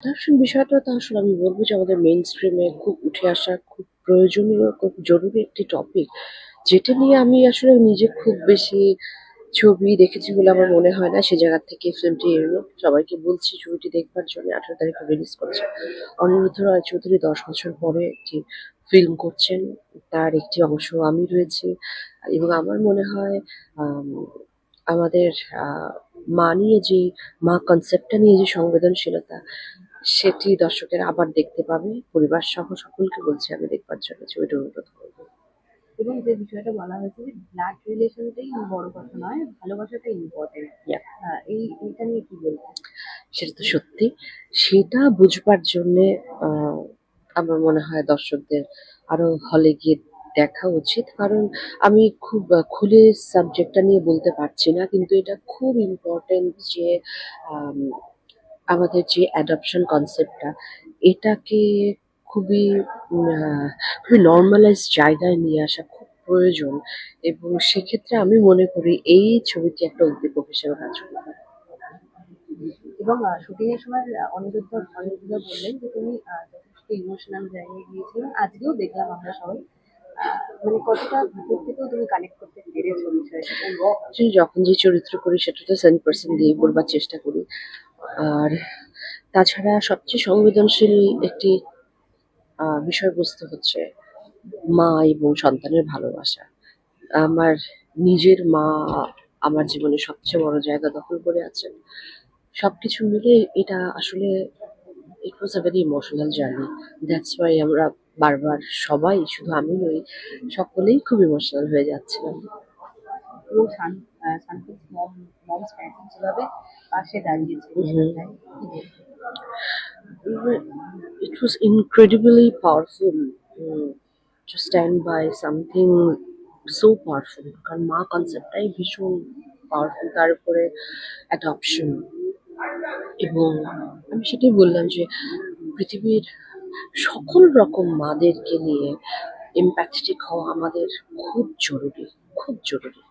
দর্শন বিষয়টা তো আসলে আমি বলবো যে আমাদের মেইন স্ট্রিমে খুব উঠে আসা খুব প্রয়োজনীয়, খুব জরুরি একটি টপিক, যেটা নিয়ে আমি আসলে নিজে খুব বেশি ছবি দেখেছি বলে আমার মনে হয় না। সে জায়গা থেকে ফিল্মটি এলো, সবাইকে বলছি ছবিটি দেখবার জন্য। 18 তারিখে রিলিজ করছে। অনিরুদ্ধ রায় চৌধুরী 10 বছর পরে একটি ফিল্ম করছেন, তার একটি অংশ আমি রয়েছি। এবং আমার মনে হয় আম, আমাদের মা নিয়ে যে মা কনসেপ্টটা নিয়ে যে সংবেদনশীলতা, সেটি দর্শকেরা আবার দেখতে পাবে। পরিবার সহ সকলকে বলছি আমি দেখবার জন্য ছবিটি অনুরোধ করবো। এবং যে বিষয়টা বলা হয়েছে যে ব্লাড রিলেশনটাই বড় কথা নয়, ভালোবাসাটাই ইম্পর্টেন্ট। Yeah, এইটা নিয়ে কি বলবো? সেটা তো সত্যি। সেটা বুঝবার জন্যে আমার মনে হয় দর্শকদের আরো হলে গিয়ে দেখা উচিত। কারণ আমি খুব খুলে সাবজেক্টটা নিয়ে বলতে পারছি না, কিন্তু এটা খুব ইম্পর্টেন্ট যে আম, আমাদের যে অ্যাডপশন কনসেপ্টটা, এটাকে খুবই খুবই নর্মালাইজ জায়গায় নিয়ে আসা খুব প্রয়োজন। এবং সেক্ষেত্রে আমি মনে করি এই ছবিটি একটা উদ্দীপক হিসেবে কাজ করবে। এবং শুটিং এর সময় অনিরুদ্ধ বললেন যে তুমি যথেষ্ট ইমোশনাল জায়গায় গিয়েছিলে। আজকেও দেখলাম আমরা সবাই, মানে কতটা ভিতর থেকেও তুমি কানেক্ট করতে পেরেছো বিষয়টা। Actually যখন যে চরিত্র করি সেটা তো 100% দিয়ে করবার চেষ্টা করি। আর তাছাড়া সবচেয়ে সংবেদনশীল একটি বিষয়বস্তু হচ্ছে মা এবং সন্তানের ভালোবাসা। আমার নিজের মা আমার জীবনে সবচেয়ে বড় জায়গা দখল করে আছেন। সবকিছু মিলে এটা আসলে it was a very emotional journey. That's why আমরা বারবার, সবাই, শুধু আমি নই, সকলেই খুব ইমোশনাল হয়ে যাচ্ছিলাম। এবং শান্তির মম স্ট্যান্ড যেভাবে পাশে দাঁড়িয়েছে বিষয়টায় কি বলবো? It was incredibly powerful to stand by something so powerful. কারণ মা কনসেপ্টটাই ভীষণ পাওয়ারফুল, তার উপরে অ্যাডপশন। এবং আমি সেটাই বললাম যে পৃথিবীর সকল রকম মাদেরকে নিয়ে এমপ্যাথেটিক হওয়া আমাদের খুব জরুরি, খুব জরুরি।